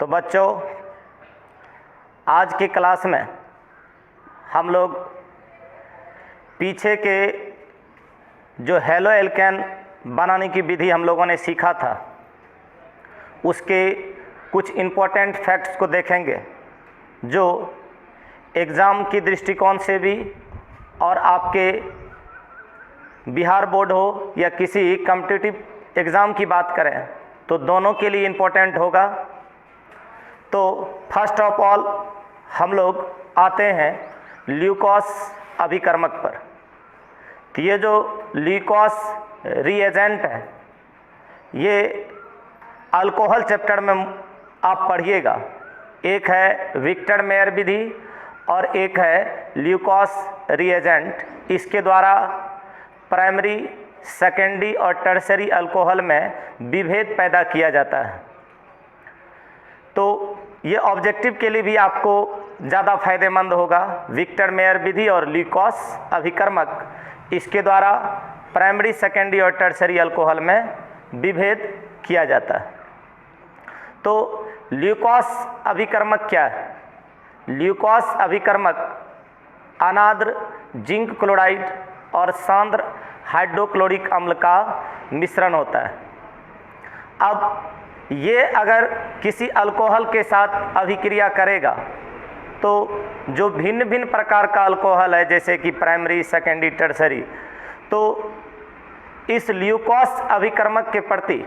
तो बच्चों, आज की क्लास में हम लोग पीछे के जो हैलो एल्केन बनाने की विधि हम लोगों ने सीखा था, उसके कुछ इम्पोर्टेंट फैक्ट्स को देखेंगे जो एग्ज़ाम की दृष्टिकोण से भी और आपके बिहार बोर्ड हो या किसी कॉम्पिटिटिव एग्ज़ाम की बात करें तो दोनों के लिए इम्पोर्टेंट होगा। तो फर्स्ट ऑफ ऑल हम लोग आते हैं ल्यूकोस अभिकर्मक पर। तो ये जो ल्यूकोस रिएजेंट है, ये अल्कोहल चैप्टर में आप पढ़िएगा। एक है विक्टर मेयर विधि और एक है ल्यूकोस रिएजेंट। इसके द्वारा प्राइमरी, सेकेंडरी और टर्शरी अल्कोहल में विभेद पैदा किया जाता है। तो ये ऑब्जेक्टिव के लिए भी आपको ज़्यादा फायदेमंद होगा। विक्टर मेयर विधि और ल्यूकोस अभिकर्मक, इसके द्वारा प्राइमरी, सेकेंडरी और टर्शरी अल्कोहल में विभेद किया जाता है। तो ल्यूकोस अभिकर्मक क्या है? ल्यूकोस अभिकर्मक अनाद्र जिंक क्लोराइड और सांद्र हाइड्रोक्लोरिक अम्ल का मिश्रण होता है। अब ये अगर किसी अल्कोहल के साथ अभिक्रिया करेगा तो जो भिन्न भिन्न प्रकार का अल्कोहल है, जैसे कि प्राइमरी, सेकेंडरी, टर्शरी, तो इस ल्यूकोस अभिकर्मक के प्रति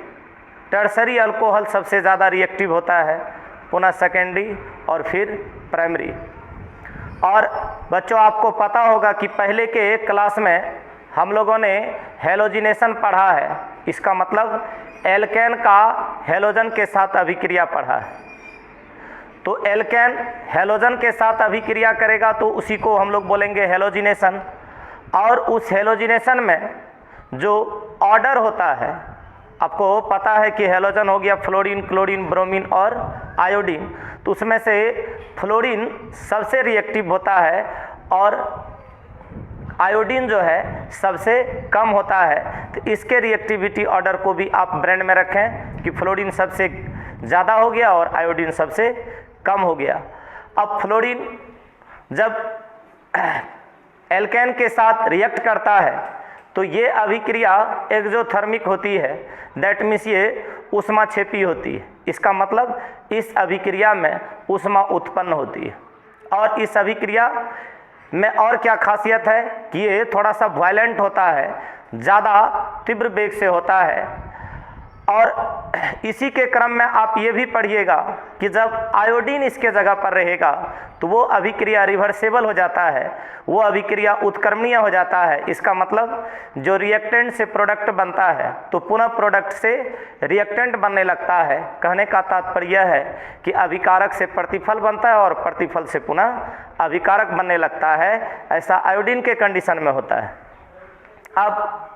टर्शरी अल्कोहल सबसे ज़्यादा रिएक्टिव होता है, पुनः सेकेंडरी और फिर प्राइमरी। और बच्चों, आपको पता होगा कि पहले के क्लास में हम लोगों ने हेलोजिनेशन पढ़ा है। इसका मतलब एल्केन का हेलोजन के साथ अभिक्रिया पढ़ा है। तो एल्केन हेलोजन के साथ अभिक्रिया करेगा तो उसी को हम लोग बोलेंगे हेलोजिनेशन। और उस हेलोजिनेशन में जो ऑर्डर होता है, आपको पता है कि हेलोजन हो गया फ्लोरीन, क्लोरीन, ब्रोमीन और आयोडीन। तो उसमें से फ्लोरीन सबसे रिएक्टिव होता है और आयोडीन जो है सबसे कम होता है। तो इसके रिएक्टिविटी ऑर्डर को भी आप ब्रेन में रखें कि फ्लोरीन सबसे ज़्यादा हो गया और आयोडीन सबसे कम हो गया। अब फ्लोरीन जब एल्केन के साथ रिएक्ट करता है तो ये अभिक्रिया एक्सोथर्मिक होती है, दैट मीन्स ये ऊष्माक्षेपी होती है। इसका मतलब इस अभिक्रिया में ऊष्मा उत्पन्न होती है। और इस अभिक्रिया में और क्या खासियत है कि ये थोड़ा सा वायलेंट होता है, ज़्यादा तीव्र वेग से होता है। और इसी के क्रम में आप ये भी पढ़िएगा कि जब आयोडीन इसके जगह पर रहेगा तो वो अभिक्रिया रिवर्सेबल हो जाता है, वो अभिक्रिया उत्क्रमणीय हो जाता है। इसका मतलब जो रिएक्टेंट से प्रोडक्ट बनता है तो पुनः प्रोडक्ट से रिएक्टेंट बनने लगता है। कहने का तात्पर्य यह है कि अभिकारक से प्रतिफल बनता है और प्रतिफल से पुनः अभिकारक बनने लगता है। ऐसा आयोडीन के कंडीशन में होता है। अब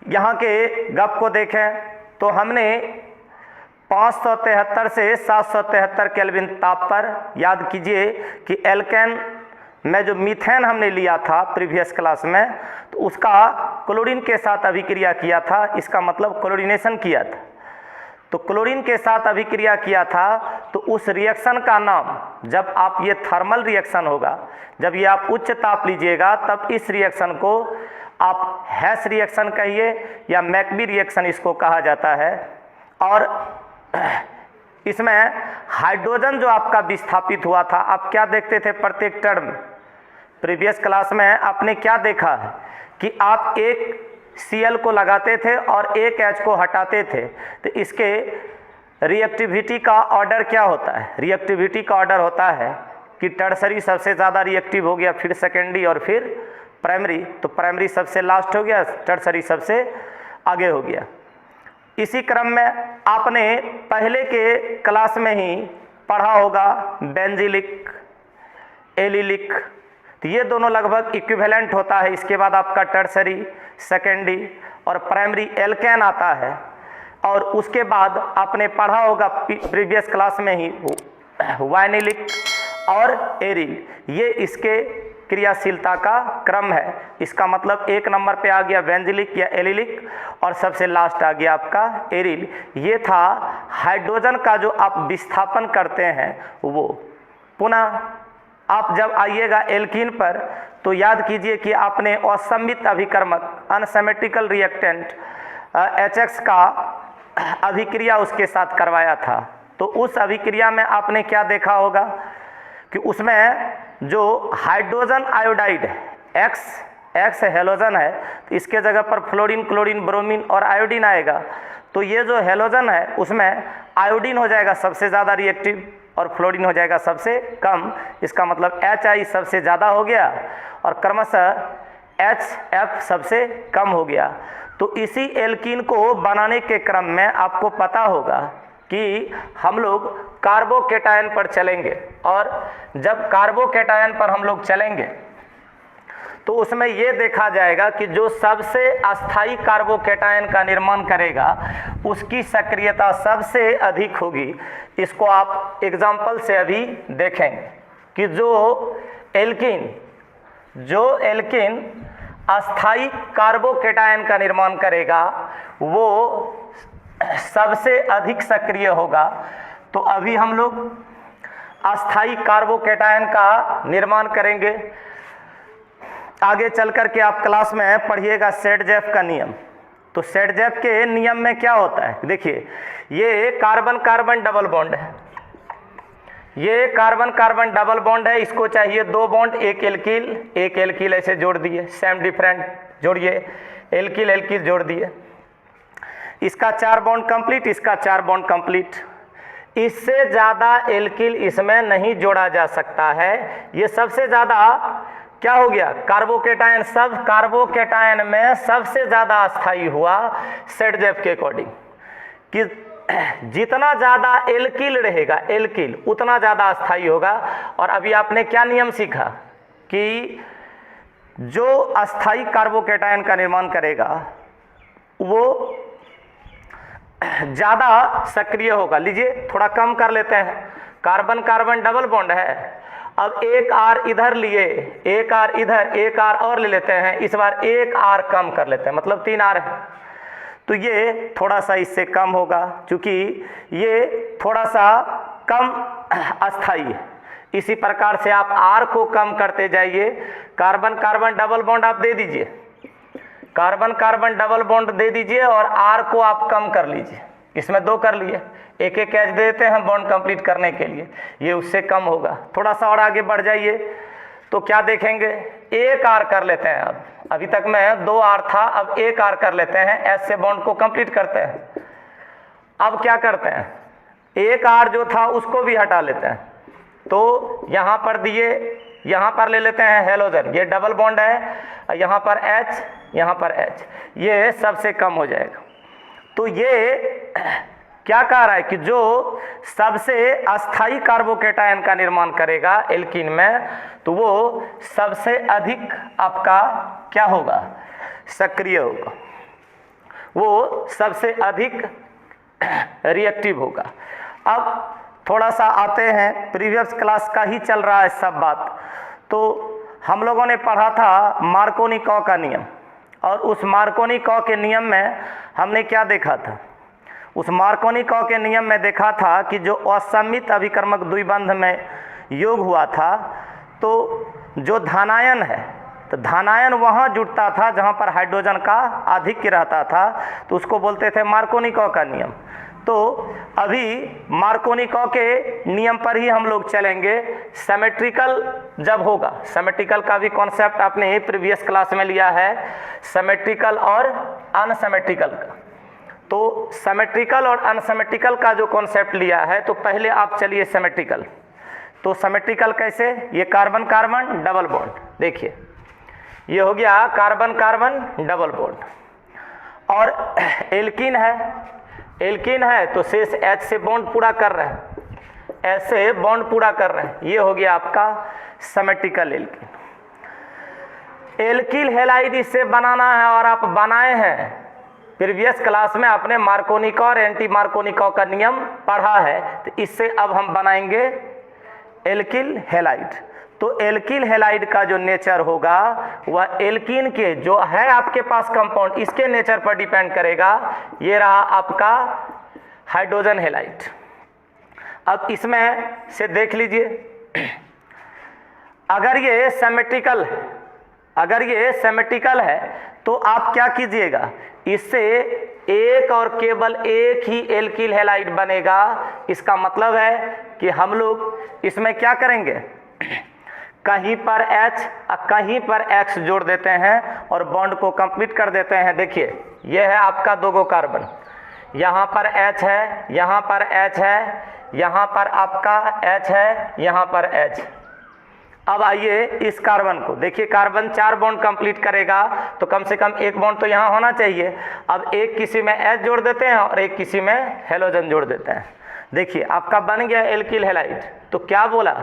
यहाँ के गप को देखें तो हमने 573 से 773 केल्विन ताप पर, याद कीजिए कि एल्केन में जो मीथेन हमने लिया था प्रीवियस क्लास में, तो उसका क्लोरीन के साथ अभिक्रिया किया था। इसका मतलब क्लोरीनेशन किया था। तो क्लोरीन के साथ अभिक्रिया किया था तो उस रिएक्शन का नाम, जब आप ये थर्मल रिएक्शन होगा, जब ये आप उच्च ताप लीजिएगा तब इस रिएक्शन को आप हैश रिएक्शन कहिए या मैकबी रिएक्शन इसको कहा जाता है। और इसमें हाइड्रोजन जो आपका विस्थापित हुआ था, आप क्या देखते थे प्रत्येक टर्म? प्रीवियस क्लास में आपने क्या देखा है कि आप एक Cl को लगाते थे और एक H को हटाते थे। तो इसके रिएक्टिविटी का ऑर्डर क्या होता है? रिएक्टिविटी का ऑर्डर होता है कि टर्शरी सबसे ज़्यादा रिएक्टिव हो गया, फिर सेकेंडरी और फिर प्राइमरी। तो प्राइमरी सबसे लास्ट हो गया, टर्शरी सबसे आगे हो गया। इसी क्रम में आपने पहले के क्लास में ही पढ़ा होगा बेंजीलिक, एलिलिक। तो ये दोनों लगभग इक्विवेलेंट होता है। इसके बाद आपका टर्शरी, सेकेंडरी और प्राइमरी एल्केन आता है। और उसके बाद आपने पढ़ा होगा प्रीवियस क्लास में ही वाइनिलिक और एरिल। ये इसके क्रियाशीलता का क्रम है। इसका मतलब एक नंबर पे आ गया बेंजीलिक या एलिलिक और सबसे लास्ट आ गया आपका एरिल। ये था हाइड्रोजन का जो आप विस्थापन करते हैं वो पुनः आप जब आइएगा एल्कीन पर तो याद कीजिए कि आपने असममित अभिकर्मक अनसिमेट्रिकल रिएक्टेंट HX का अभिक्रिया उसके साथ करवाया था। तो उस अभिक्रिया में आपने क्या देखा होगा कि उसमें जो हाइड्रोजन आयोडाइड X हेलोजन है, तो इसके जगह पर फ्लोरीन, क्लोरीन, ब्रोमीन और आयोडीन आएगा। तो ये जो हेलोजन है उसमें आयोडीन हो जाएगा सबसे ज़्यादा रिएक्टिव और फ्लोरीन हो जाएगा सबसे कम। इसका मतलब HI सबसे ज़्यादा हो गया और क्रमशः HF सबसे कम हो गया। तो इसी एल्कीन को बनाने के क्रम में आपको पता होगा कि हम लोग कार्बोकेटायन पर चलेंगे, और जब कार्बोकेटायन पर हम लोग चलेंगे तो उसमें ये देखा जाएगा कि जो सबसे अस्थाई कार्बोकेटायन का निर्माण करेगा उसकी सक्रियता सबसे अधिक होगी। इसको आप एग्जाम्पल से अभी देखेंगे कि जो एल्कीन अस्थाई कार्बोकेटायन का निर्माण करेगा वो सबसे अधिक सक्रिय होगा। तो अभी हम लोग अस्थाई कार्बोकेटायन का निर्माण करेंगे। आगे चल कर के आप क्लास में पढ़िएगा सेडजेफ का नियम। तो सेडजेफ के नियम में क्या होता है, देखिए ये कार्बन कार्बन डबल बॉन्ड है, ये कार्बन कार्बन डबल बॉन्ड है, इसको चाहिए 2 बॉन्ड, एक एल्किल ऐसे जोड़ दिए, सेम डिफरेंट जोड़िए, एल्किल जोड़ दिए, इसका 4 बॉन्ड कंप्लीट, इसका 4 बॉन्ड कंप्लीट। इससे ज़्यादा एल्किल इसमें नहीं जोड़ा जा सकता है। ये सबसे ज़्यादा क्या हो गया, कार्बोकेटायन, सब कार्बोकेटायन में सबसे ज़्यादा अस्थाई हुआ सेडजेफ के अकॉर्डिंग कि जितना ज़्यादा एल्किल रहेगा एल्किल उतना ज़्यादा अस्थाई होगा। और अभी आपने क्या नियम सीखा कि जो अस्थाई कार्बोकेटायन का निर्माण करेगा वो ज़्यादा सक्रिय होगा। लीजिए थोड़ा कम कर लेते हैं, कार्बन कार्बन डबल बॉन्ड है, अब एक R इधर लिए, एक R इधर, एक R और ले लेते हैं, इस बार एक R कम कर लेते हैं, मतलब 3 R है। तो ये थोड़ा सा इससे कम होगा क्योंकि ये थोड़ा सा कम अस्थाई है। इसी प्रकार से आप R को कम करते जाइए, कार्बन कार्बन डबल बॉन्ड आप दे दीजिए, कार्बन कार्बन डबल बॉन्ड दे दीजिए और R को आप कम कर लीजिए, इसमें 2 कर लिए, एक H दे देते हैं बॉन्ड कंप्लीट करने के लिए, ये उससे कम होगा। थोड़ा सा और आगे बढ़ जाइए तो क्या देखेंगे, एक R कर लेते हैं। अब अभी तक में 2 R था, अब एक R कर लेते हैं, S से बॉन्ड को कंप्लीट करते हैं। अब क्या करते हैं, एक R जो था उसको भी हटा लेते हैं, तो यहाँ पर दिए, यहाँ पर ले लेते हैं हेलोजन, ये डबल बॉन्ड है, यहाँ पर H, यहाँ पर H, ये सबसे कम हो जाएगा। तो ये क्या कह रहा है कि जो सबसे अस्थाई कार्बोकेटायन का निर्माण करेगा एल्कीन में, तो वो सबसे अधिक आपका क्या होगा, सक्रिय होगा, वो सबसे अधिक रिएक्टिव होगा। अब थोड़ा सा आते हैं, प्रीवियस क्लास का ही चल रहा है सब बात। तो हम लोगों ने पढ़ा था मार्कोनी-कॉ का नियम, और उस मार्कोनी-कॉ के नियम में हमने क्या देखा था, उस मार्कोनी-कॉ के नियम में देखा था कि जो असममित अभिकर्मक द्विबंध में योग हुआ था, तो जो धनायन है, तो धनायन वहाँ जुटता था जहाँ पर हाइड्रोजन का आधिक्य रहता था, तो उसको बोलते थे मार्कोनी-कॉ का नियम। तो अभी मार्कोनी-कॉ के नियम पर ही हम लोग चलेंगे। सिमेट्रिकल जब होगा, सिमेट्रिकल का भी कॉन्सेप्ट आपने प्रीवियस क्लास में लिया है, सिमेट्रिकल और अनसिमेट्रिकल का। तो सिमेट्रिकल और अनसिमेट्रिकल का जो कॉन्सेप्ट लिया है, तो पहले आप चलिए सिमेट्रिकल। तो सिमेट्रिकल कैसे, ये कार्बन कार्बन डबल बॉन्ड, देखिए ये हो गया कार्बन कार्बन डबल बॉन्ड, और एल्कीन है तो शेष H से बॉन्ड पूरा कर रहे हैं, ऐसे बॉन्ड पूरा कर रहे हैं, ये हो गया आपका सिमेट्रिकल एल्कीन। एल्किल हैलाइड इससे बनाना है, और आप बनाए हैं प्रीवियस क्लास में, आपने मार्कोनी-कॉ और एंटी मार्कोनी-कॉ का नियम पढ़ा है। तो इससे अब हम बनाएंगे एल्किल हैलाइड। तो एल्किल हैलाइड का जो नेचर होगा वह एल्कीन के जो है आपके पास कंपाउंड, इसके नेचर पर डिपेंड करेगा। ये रहा आपका हाइड्रोजन हैलाइड। अब इसमें से देख लीजिए, अगर ये सिमेट्रिकल है तो आप क्या कीजिएगा, इससे एक और केवल एक ही एल्किल हैलाइड बनेगा। इसका मतलब है कि हम लोग इसमें क्या करेंगे, कहीं पर H और कहीं पर X जोड़ देते हैं और बॉन्ड को कंप्लीट कर देते हैं। देखिए यह है आपका 2 गो कार्बन, यहाँ पर H है, यहाँ पर H है, यहाँ पर आपका H है, यहाँ पर H। अब आइए इस कार्बन को देखिए, कार्बन 4 बॉन्ड कंप्लीट करेगा तो कम से कम एक बॉन्ड तो यहाँ होना चाहिए। अब एक किसी में H जोड़ देते हैं और एक किसी में हेलोजन जोड़ देते हैं। देखिए आपका बन गया एल्किल हैलाइड। तो क्या बोला,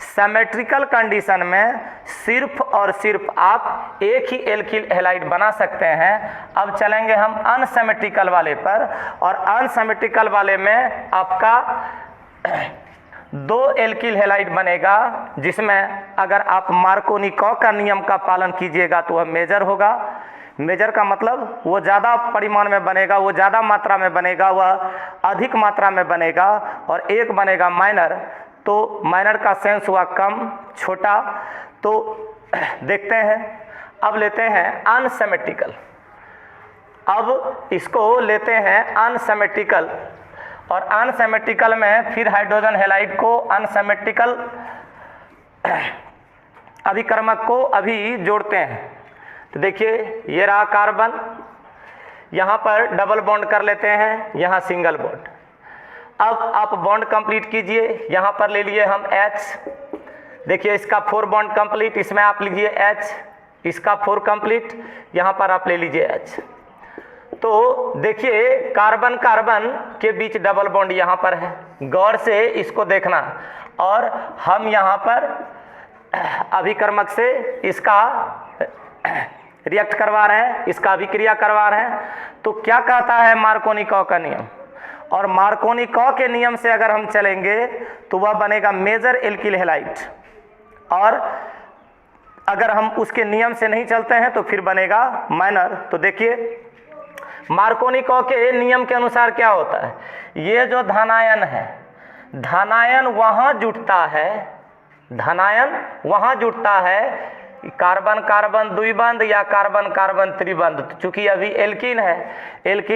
सिमेट्रिकल कंडीशन में सिर्फ और सिर्फ आप एक ही एल्किल हैलाइड बना सकते हैं। अब चलेंगे हम अनसिमेट्रिकल वाले पर, और अनसिमेट्रिकल वाले में आपका 2 एल्किल हैलाइड बनेगा, जिसमें अगर आप मार्कोनी-कॉ का नियम का पालन कीजिएगा तो वह मेजर होगा। मेजर का मतलब वो ज़्यादा परिमाण में बनेगा, वो ज़्यादा मात्रा में बनेगा, वह अधिक मात्रा में बनेगा। और एक बनेगा माइनर, तो माइनर का सेंस हुआ कम, छोटा। तो देखते हैं, अब लेते हैं अनसिमेट्रिकल। अब इसको लेते हैं अनसिमेट्रिकल, और अनसिमेट्रिकल में फिर हाइड्रोजन हैलाइड को अनसिमेट्रिकल अभिकर्मक को अभी जोड़ते हैं। तो देखिए ये रहा कार्बन, यहाँ पर डबल बॉन्ड कर लेते हैं, यहाँ सिंगल बॉन्ड। अब आप बॉन्ड कंप्लीट कीजिए, यहाँ पर ले लिए हम H। देखिए इसका 4 बॉन्ड कंप्लीट, इसमें आप लीजिए H, इसका 4 कंप्लीट, यहाँ पर आप ले लीजिए H। तो देखिए कार्बन कार्बन के बीच डबल बॉन्ड यहाँ पर है, गौर से इसको देखना। और हम यहाँ पर अभिकर्मक से इसका रिएक्ट करवा रहे हैं, इसका अभिक्रिया करवा रहे हैं। तो क्या कहता है मार्कोनी-कॉ का नियम, और मार्कोनी-कॉ के नियम से अगर हम चलेंगे तो वह बनेगा मेजर एल्किल हैलाइड, और अगर हम उसके नियम से नहीं चलते हैं तो फिर बनेगा माइनर। तो देखिए मार्कोनी-कॉ के नियम के अनुसार क्या होता है, ये जो धनायन है, धनायन वहाँ जुटता है, धनायन वहाँ जुटता है कार्बन कार्बन द्विबंध या कार्बन कार्बन त्रिबंध। चूंकि अभी एल्कीन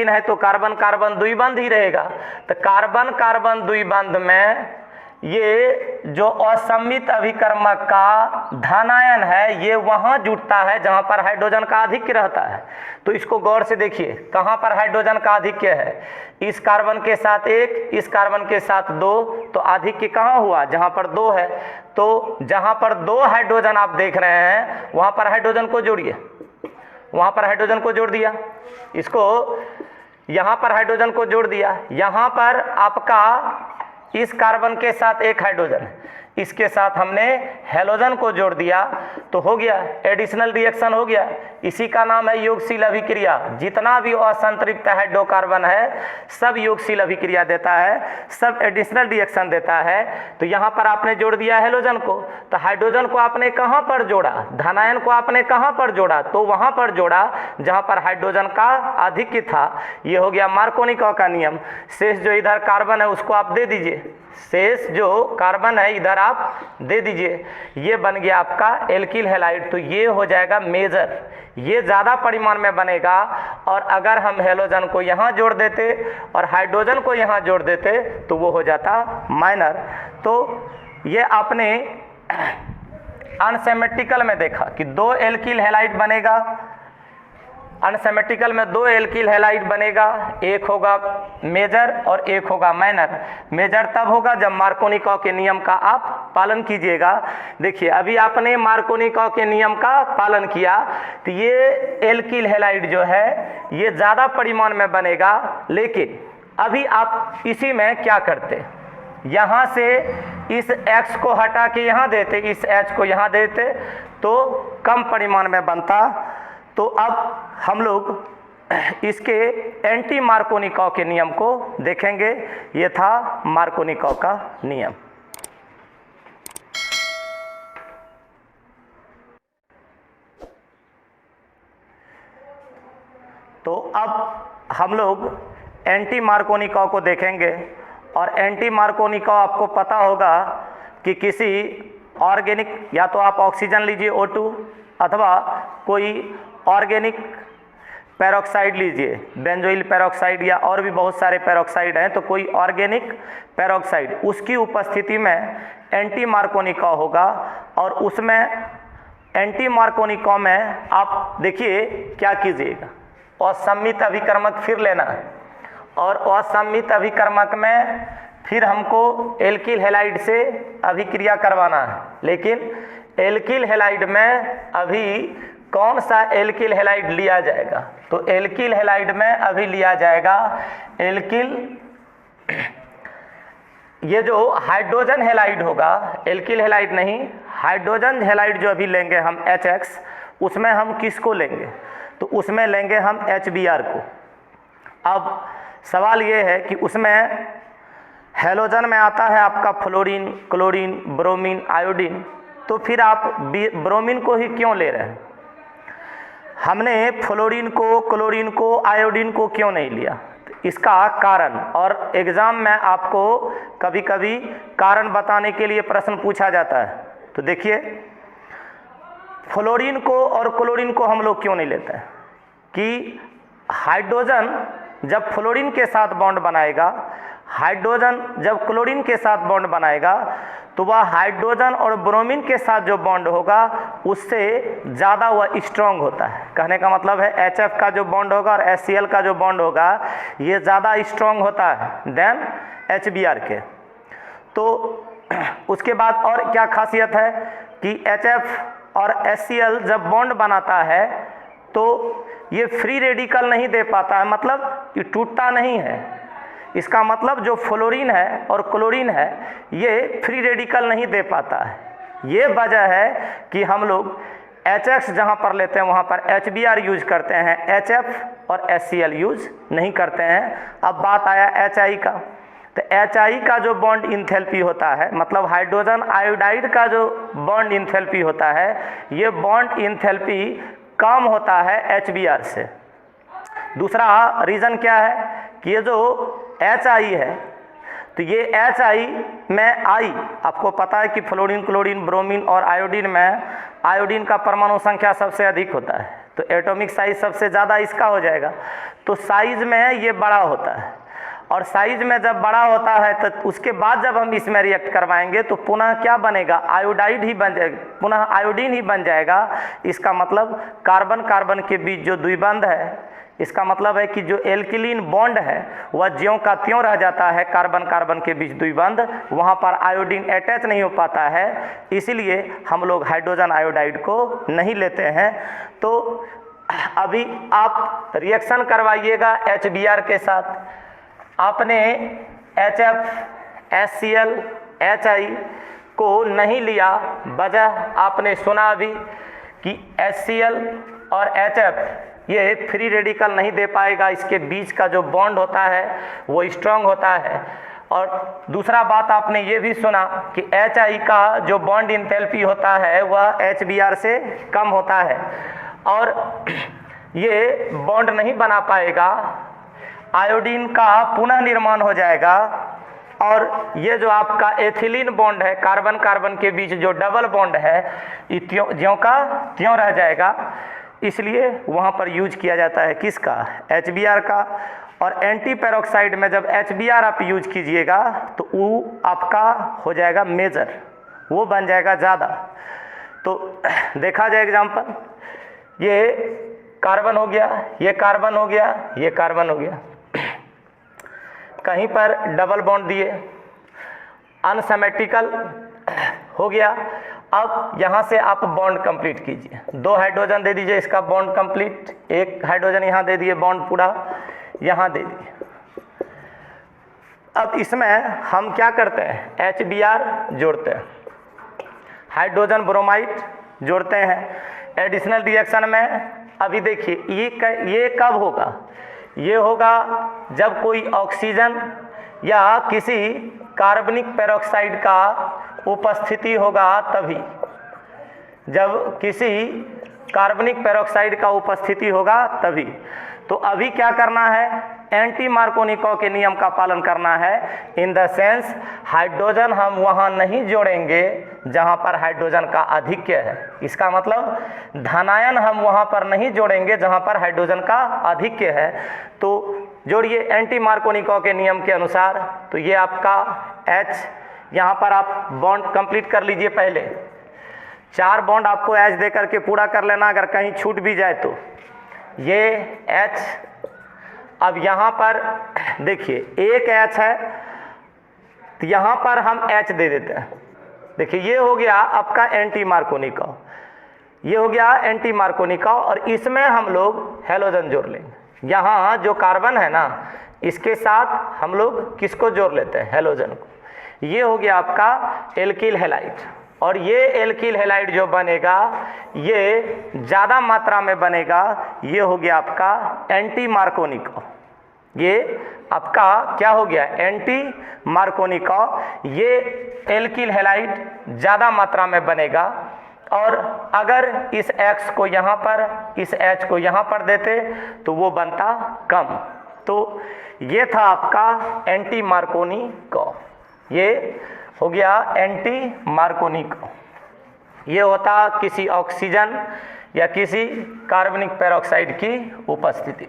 है तो कार्बन कार्बन द्विबंध ही रहेगा। तो कार्बन कार्बन द्विबंध में ये जो असम्मित अभिकर्मक का धनायन है, ये वहाँ जुटता है जहाँ पर हाइड्रोजन का आधिक्य रहता है। तो इसको गौर से देखिए, कहाँ पर हाइड्रोजन का आधिक्य है, इस कार्बन के साथ 1, इस कार्बन के साथ 2, तो आधिक्य कहाँ हुआ, जहाँ पर 2 है। तो जहाँ पर 2 हाइड्रोजन आप देख रहे हैं वहाँ पर हाइड्रोजन को जोड़िए, वहाँ पर हाइड्रोजन को जोड़ दिया, इसको यहाँ पर हाइड्रोजन को जोड़ दिया। यहाँ पर आपका इस कार्बन के साथ 1 हाइड्रोजन है, इसके साथ हमने हेलोजन को जोड़ दिया, तो हो गया एडिशनल रिएक्शन हो गया। इसी का नाम है योगशील अभिक्रिया। जितना भी असंतृप्त हाइड्रोकार्बन है सब योगशील अभिक्रिया देता है, सब एडिशनल रिएक्शन देता है। तो यहाँ पर आपने जोड़ दिया हेलोजन को, तो हाइड्रोजन को आपने कहाँ पर जोड़ा, धनायन को आपने कहाँ पर जोड़ा, तो वहाँ पर जोड़ा जहाँ पर हाइड्रोजन का आधिक्य था। ये हो गया मार्कोनी-कॉ का नियम। शेष जो इधर कार्बन है उसको आप दे दीजिए, शेष जो कार्बन है इधर आप दे दीजिए। ये बन गया आपका एल्किल हैलाइड। तो ये हो जाएगा मेजर, ये ज़्यादा परिमाण में बनेगा। और अगर हम हेलोजन को यहाँ जोड़ देते और हाइड्रोजन को यहाँ जोड़ देते तो वो हो जाता माइनर। तो ये आपने अनसिमेट्रिकल में देखा कि 2 एल्किल हैलाइड बनेगा, अनसिमेट्रिकल में 2 एल्किल हैलाइड बनेगा, एक होगा मेजर और एक होगा माइनर। मेजर तब होगा जब मार्कोनी-कॉ के नियम का आप पालन कीजिएगा। देखिए अभी आपने मार्कोनी-कॉ के नियम का पालन किया तो ये एल्किल हैलाइड जो है ये ज़्यादा परिमाण में बनेगा। लेकिन अभी आप इसी में क्या करते, यहाँ से इस X को हटा के यहाँ देते, इस H को यहाँ देते तो कम परिमाण में बनता। तो अब हम लोग इसके एंटी मार्कोनी-कॉ के नियम को देखेंगे। ये था मार्कोनी-कॉ का नियम। तो अब हम लोग एंटी मार्कोनिकॉ को देखेंगे। और एंटी मार्कोनिकॉ आपको पता होगा कि किसी ऑर्गेनिक, या तो आप ऑक्सीजन लीजिए O2 अथवा कोई ऑर्गेनिक पेरोक्साइड लीजिए, बेंजोइल पेरोक्साइड या और भी बहुत सारे पेरोक्साइड हैं, तो कोई ऑर्गेनिक पेरोक्साइड उसकी उपस्थिति में एंटी मार्कोनिकॉ होगा। और उसमें एंटी मार्कोनिकॉ में आप देखिए क्या कीजिएगा, असम्मित अभिकर्मक फिर लेना है, और असम्मित अभिकर्मक में फिर हमको एल्किल हैलाइड से अभिक्रिया करवाना है। लेकिन एल्किल हैलाइड में अभी कौन सा एल्किल हैलाइड लिया जाएगा, तो एल्किल हैलाइड में अभी लिया जाएगा एल्किल, ये जो हाइड्रोजन हैलाइड होगा, एल्किल हैलाइड नहीं, हाइड्रोजन हैलाइड जो अभी लेंगे हम HX, उसमें हम किसको लेंगे, तो उसमें लेंगे हम HBr को। अब सवाल ये है कि उसमें हैलोजन में आता है आपका फ्लोरीन, क्लोरीन, ब्रोमीन, आयोडीन, तो फिर आप ब्रोमीन को ही क्यों ले रहे हैं? हमने फ्लोरीन को, क्लोरीन को, आयोडीन को क्यों नहीं लिया? इसका कारण, और एग्ज़ाम में आपको कभी कभी कारण बताने के लिए प्रश्न पूछा जाता है। तो देखिए, फ्लोरीन को और क्लोरीन को हम लोग क्यों नहीं लेते हैं कि हाइड्रोजन जब फ्लोरीन के साथ बॉन्ड बनाएगा, हाइड्रोजन जब क्लोरीन के साथ बॉन्ड बनाएगा, तो वह हाइड्रोजन और ब्रोमीन के साथ जो बॉन्ड होगा उससे ज़्यादा वह स्ट्रॉन्ग होता है। कहने का मतलब है HF का जो बॉन्ड होगा और HCl का जो बॉन्ड होगा ये ज़्यादा स्ट्रॉन्ग होता है देन HBr के। तो उसके बाद और क्या खासियत है कि HF और HCl जब बॉन्ड बनाता है तो ये फ्री रेडिकल नहीं दे पाता है, मतलब ये टूटता नहीं है। इसका मतलब जो फ्लोरीन है और क्लोरीन है ये फ्री रेडिकल नहीं दे पाता है। ये वजह है कि हम लोग HX जहाँ पर लेते हैं वहाँ पर HBr यूज करते हैं, HF और HCl यूज नहीं करते हैं। अब बात आया HI का, तो HI का जो बॉन्ड इंथैल्पी होता है, मतलब हाइड्रोजन आयोडाइड का जो बॉन्ड इंथैल्पी होता है, ये बॉन्ड इंथैल्पी कम होता है HBr से। दूसरा रीज़न क्या है कि ये जो HI है, तो ये HI में I, आपको पता है कि फ्लोरीन, क्लोरीन, ब्रोमीन और आयोडीन में आयोडीन का परमाणु संख्या सबसे अधिक होता है, तो एटॉमिक साइज सबसे ज़्यादा इसका हो जाएगा। तो साइज में ये बड़ा होता है, और साइज में जब बड़ा होता है तो उसके बाद जब हम इसमें रिएक्ट करवाएंगे तो पुनः क्या बनेगा, आयोडाइड ही बन जाएगा, पुनः आयोडीन ही बन जाएगा। इसका मतलब कार्बन कार्बन के बीच जो द्विबंध है, इसका मतलब है कि जो एल्किलीन बॉन्ड है वह ज्यों का त्यों रह जाता है, कार्बन कार्बन के बीच द्विबंध, वहाँ पर आयोडीन अटैच नहीं हो पाता है, इसीलिए हम लोग हाइड्रोजन आयोडाइड को नहीं लेते हैं। तो अभी आप रिएक्शन करवाइएगा HBr के साथ। आपने HF, HCl, HI को नहीं लिया, वजह आपने सुना अभी कि HCl और HF ये फ्री रेडिकल नहीं दे पाएगा, इसके बीच का जो बॉन्ड होता है वो स्ट्रांग होता है। और दूसरा बात आपने ये भी सुना कि HI का जो बॉन्ड इंथैल्पी होता है वह HBr से कम होता है, और ये बॉन्ड नहीं बना पाएगा, आयोडीन का पुनः निर्माण हो जाएगा, और ये जो आपका एथिलीन बॉन्ड है, कार्बन कार्बन के बीच जो डबल बॉन्ड है, ये ज्यों का त्यों रह जाएगा। इसलिए वहाँ पर यूज किया जाता है किसका, HBr का। और एंटी पेरोक्साइड में जब HBr आप यूज कीजिएगा तो वो आपका हो जाएगा मेजर, वो बन जाएगा ज़्यादा। तो देखा जाए एग्जाम्पल, ये कार्बन हो गया, ये कार्बन हो गया, ये कार्बन हो गया, कहीं पर डबल बॉन्ड दिए, अनसिमेट्रिकल हो गया। अब यहाँ से आप बॉन्ड कंप्लीट कीजिए, 2 हाइड्रोजन दे दीजिए, इसका बॉन्ड कंप्लीट, 1 हाइड्रोजन यहाँ दे दिए, बॉन्ड पूरा यहाँ दे दिए। अब इसमें हम क्या करते हैं, HBr जोड़ते हैं, हाइड्रोजन ब्रोमाइड जोड़ते हैं एडिशनल रिएक्शन में। अभी देखिए ये कब होगा, ये होगा जब कोई ऑक्सीजन या किसी कार्बनिक पेरोक्साइड का उपस्थिति होगा, तभी जब किसी कार्बनिक पेरोक्साइड का उपस्थिति होगा तभी। तो अभी क्या करना है, एंटी मार्कोनिकॉ के नियम का पालन करना है। इन द सेंस हाइड्रोजन हम वहाँ नहीं जोड़ेंगे जहाँ पर हाइड्रोजन का आधिक्य है। इसका मतलब धनायन हम वहाँ पर नहीं जोड़ेंगे जहाँ पर हाइड्रोजन का आधिक्य है। तो जोड़िए एंटी मार्कोनिकॉ के नियम के अनुसार। तो ये आपका H, यहाँ पर आप बॉन्ड कंप्लीट कर लीजिए। पहले 4 बॉन्ड आपको H दे करके पूरा कर लेना, अगर कहीं छूट भी जाए तो। ये H, अब यहाँ पर देखिए एक H है तो यहाँ पर हम H दे देते हैं। देखिए ये हो गया आपका एंटी मार्कोनिकॉ, ये हो गया एंटी मार्कोनिकॉ, और इसमें हम लोग हैलोजन जोड़ लेंगे। यहाँ जो कार्बन है ना, इसके साथ हम लोग किसको जोड़ लेते हैं? हैलोजन को। ये हो गया आपका एल्किल हैलाइड, और ये एल्किल हैलाइड जो बनेगा ये ज़्यादा मात्रा में बनेगा। ये हो गया आपका एंटी मार्कोनिकॉ, ये आपका क्या हो गया? एंटी मार्कोनिकॉ। ये एल्किल हैलाइड ज़्यादा मात्रा में बनेगा, और अगर इस X को यहाँ पर, इस H को यहाँ पर देते तो वो बनता कम। तो ये था आपका एंटी मार्कोनिकॉ, ये हो गया एंटी मार्कोनिकॉ। ये होता किसी ऑक्सीजन या किसी कार्बनिक पेरोक्साइड की उपस्थिति।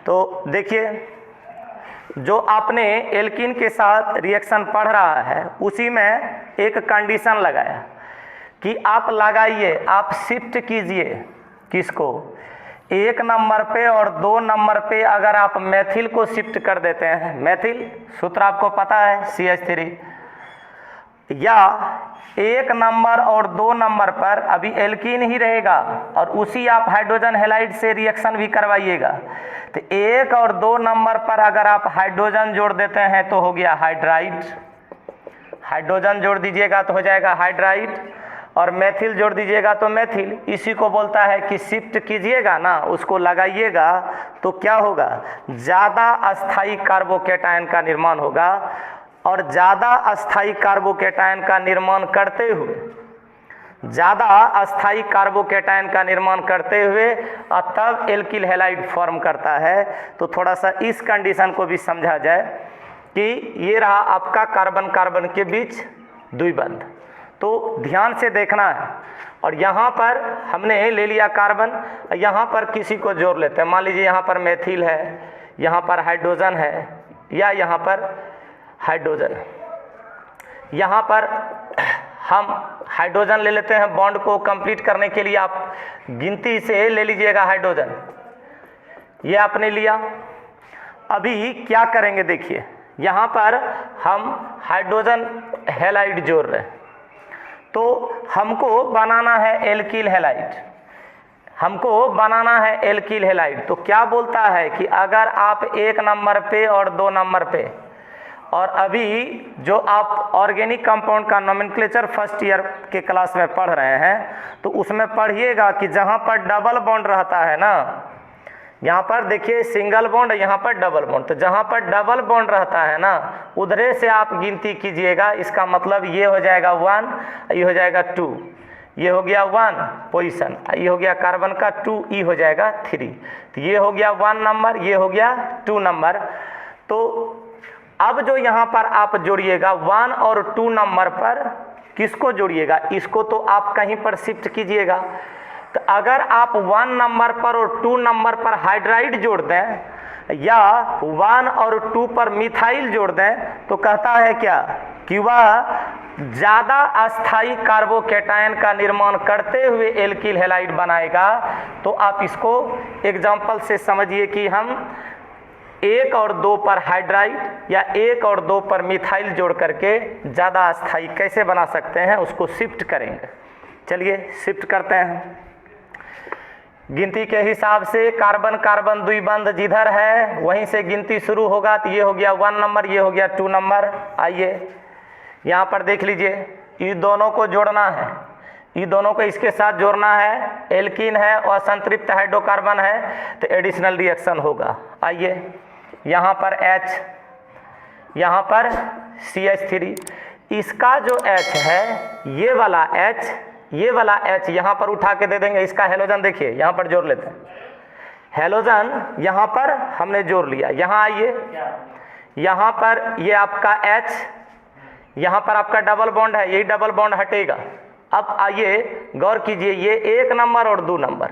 तो देखिए जो आपने एल्कीन के साथ रिएक्शन पढ़ रहा है उसी में एक कंडीशन लगाया कि आप लगाइए, आप शिफ्ट कीजिए किसको? 1 नंबर पे और 2 नंबर पे अगर आप मेथिल को शिफ्ट कर देते हैं, मेथिल सूत्र आपको पता है CH3, या 1 नंबर और 2 नंबर पर अभी एल्कीन ही रहेगा और उसी आप हाइड्रोजन हैलाइड से रिएक्शन भी करवाइएगा। तो 1 और 2 नंबर पर अगर आप हाइड्रोजन जोड़ देते हैं तो हो गया हाइड्राइड, हाइड्रोजन जोड़ दीजिएगा तो हो जाएगा हाइड्राइड, और मेथिल जोड़ दीजिएगा तो मेथिल। इसी को बोलता है कि शिफ्ट कीजिएगा ना, उसको लगाइएगा तो क्या होगा? ज़्यादा अस्थाई कार्बोकेटायन का निर्माण होगा, और ज़्यादा अस्थाई कार्बोकेटायन का निर्माण करते हुए, ज़्यादा अस्थाई कार्बोकेटायन का निर्माण करते हुए तब एल्किल हैलाइड फॉर्म करता है। तो थोड़ा सा इस कंडीशन को भी समझा जाए कि ये रहा आपका कार्बन कार्बन के बीच द्विबंध। तो ध्यान से देखना है, और यहाँ पर हमने ले लिया कार्बन, यहाँ पर किसी को जोड़ लेते हैं। मान लीजिए यहाँ पर मेथिल है, यहाँ पर हाइड्रोजन है, या यहाँ पर हाइड्रोजन, यहाँ पर हम हाइड्रोजन ले लेते हैं। बॉन्ड को कंप्लीट करने के लिए आप गिनती से ले लीजिएगा हाइड्रोजन, ये आपने लिया। अभी क्या करेंगे देखिए, यहाँ पर हम हाइड्रोजन हैलाइड जोड़ रहे हैं, तो हमको बनाना है एल्किल हैलाइड, हमको बनाना है एल्किल हैलाइड। तो क्या बोलता है कि अगर आप 1 नंबर पे और 2 नंबर पे, और अभी जो आप ऑर्गेनिक कंपाउंड का नोमेनक्लेचर फर्स्ट ईयर के क्लास में पढ़ रहे हैं तो उसमें पढ़िएगा कि जहाँ पर डबल बॉन्ड रहता है ना, यहाँ पर देखिए सिंगल बॉन्ड, यहाँ पर डबल बॉन्ड, तो जहाँ पर डबल बॉन्ड रहता है ना उधरे से आप गिनती कीजिएगा। इसका मतलब ये हो जाएगा 1, ये हो जाएगा 2, ये हो गया 1 पोजीशन, ये हो गया कार्बन का 2, ई हो जाएगा 3। तो ये हो गया 1 नंबर, ये हो गया 2 नंबर। तो अब जो यहाँ पर आप जोड़िएगा 1 और 2 नंबर पर किसको जोड़िएगा? इसको तो आप कहीं पर शिफ्ट कीजिएगा। तो अगर आप 1 नंबर पर और 2 नंबर पर हाइड्राइड जोड़ दें, या 1 और 2 पर मिथाइल जोड़ दें, तो कहता है क्या कि वह ज़्यादा अस्थाई कार्बोकेटायन का निर्माण करते हुए एल्किल हैलाइड बनाएगा। तो आप इसको एग्जाम्पल से समझिए कि हम 1 और 2 पर हाइड्राइड या 1 और 2 पर मिथाइल जोड़ करके ज़्यादा अस्थाई कैसे बना सकते हैं, उसको शिफ्ट करेंगे। चलिए शिफ्ट करते हैं। गिनती के हिसाब से कार्बन कार्बन द्विबंध जिधर है वहीं से गिनती शुरू होगा। तो ये हो गया 1 नंबर, ये हो गया 2 नंबर। आइए यहाँ पर देख लीजिए, ये दोनों को जोड़ना है, ये दोनों को इसके साथ जोड़ना है। एल्कीन है और संतृप्त हाइड्रोकार्बन है, तो एडिशनल रिएक्शन होगा। आइए यहाँ पर H, यहाँ पर CH3, इसका जो H है ये वाला H, ये वाला H यहाँ पर उठा के दे देंगे। इसका हेलोजन देखिए यहाँ पर जोड़ लेते हैं, हैलोजन यहाँ पर हमने जोड़ लिया। यहाँ आइए, यहाँ पर ये आपका H, यहाँ पर आपका डबल बॉन्ड है, यही डबल बॉन्ड हटेगा। अब आइए गौर कीजिए, ये 1 नंबर और 2 नंबर,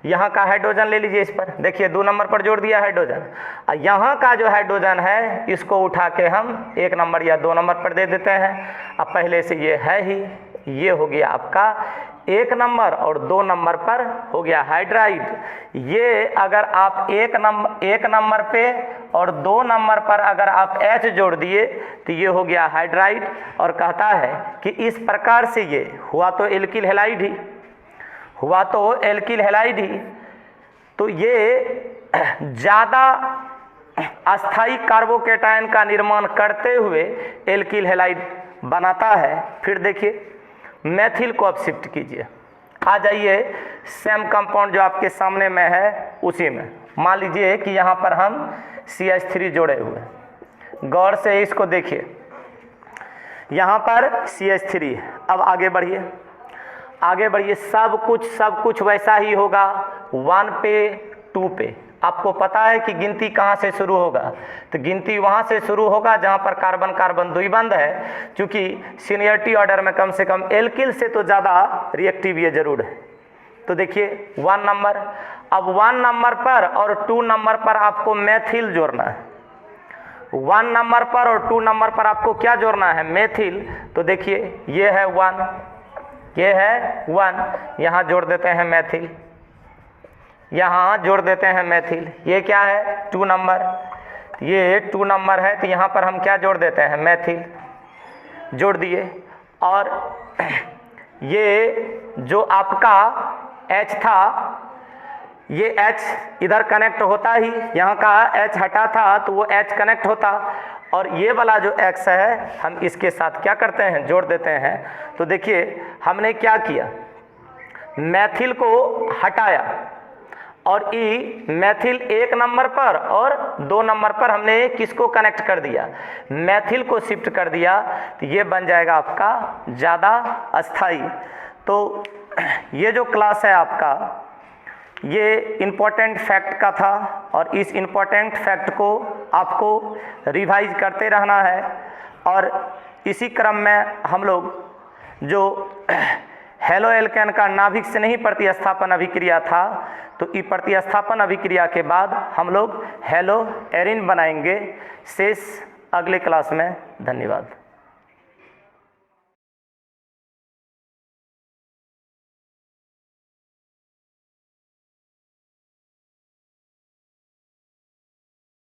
यहाँ का हाइड्रोजन ले लीजिए, इस पर देखिए 2 नंबर पर जोड़ दिया हाइड्रोजन। यहाँ का जो हाइड्रोजन है इसको उठा के हम 1 नंबर या 2 नंबर पर दे देते हैं। अब पहले से ये है ही, ये हो गया आपका 1 नंबर और 2 नंबर पर हो गया हाइड्राइड। ये अगर आप 1 नंबर पे और 2 नंबर पर अगर आप H जोड़ दिए तो ये हो गया हाइड्राइड। और कहता है कि इस प्रकार से ये हुआ तो एल्किल हैलाइड ही, हुआ तो एल्किल हैलाइड ही। तो ये ज़्यादा अस्थाई कार्बोकेटायन का निर्माण करते हुए एल्किल हैलाइड बनाता है। फिर देखिए मैथिल को आप शिफ्ट कीजिए, आ जाइए सेम कंपाउंड जो आपके सामने में है उसी में। मान लीजिए कि यहाँ पर हम CH3 जोड़े हुए, गौर से इसको देखिए, यहाँ पर CH3। अब आगे बढ़िए, आगे बढ़िए, सब कुछ वैसा ही होगा 1 पे 2 पे। आपको पता है कि गिनती कहाँ से शुरू होगा, तो गिनती वहाँ से शुरू होगा जहाँ पर कार्बन कार्बन द्विबंध है। क्योंकि सीनियरिटी ऑर्डर में कम से कम एल्किल से तो ज़्यादा रिएक्टिव ये जरूर है। तो देखिए 1 नंबर, अब 1 नंबर पर और 2 नंबर पर आपको मैथिल जोड़ना है। 1 नंबर पर और 2 नंबर पर आपको क्या जोड़ना है? मैथिल। तो देखिए ये है 1, ये है 1, यहाँ जोड़ देते हैं मैथिल, यहाँ जोड़ देते हैं मैथिल। ये क्या है? 2 नंबर, ये 2 नंबर है तो यहाँ पर हम क्या जोड़ देते हैं? मैथिल जोड़ दिए। और ये जो आपका H था, ये H इधर कनेक्ट होता ही, यहाँ का H हटा था तो वो H कनेक्ट होता, और ये वाला जो X है हम इसके साथ क्या करते हैं? जोड़ देते हैं। तो देखिए हमने क्या किया, मैथिल को हटाया और मैथिल 1 नंबर पर और 2 नंबर पर हमने किसको कनेक्ट कर दिया? मैथिल को शिफ्ट कर दिया। तो ये बन जाएगा आपका ज़्यादा अस्थाई। तो ये जो क्लास है आपका, ये इम्पोर्टेंट फैक्ट का था, और इस इम्पोर्टेंट फैक्ट को आपको रिवाइज करते रहना है। और इसी क्रम में हम लोग जो हेलो एल्केन का नाभिक से नहीं प्रतिस्थापन अभिक्रिया था, तो ई प्रतिस्थापन अभिक्रिया के बाद हम लोग हेलो एरिन बनाएंगे। शेष अगले क्लास में। धन्यवाद।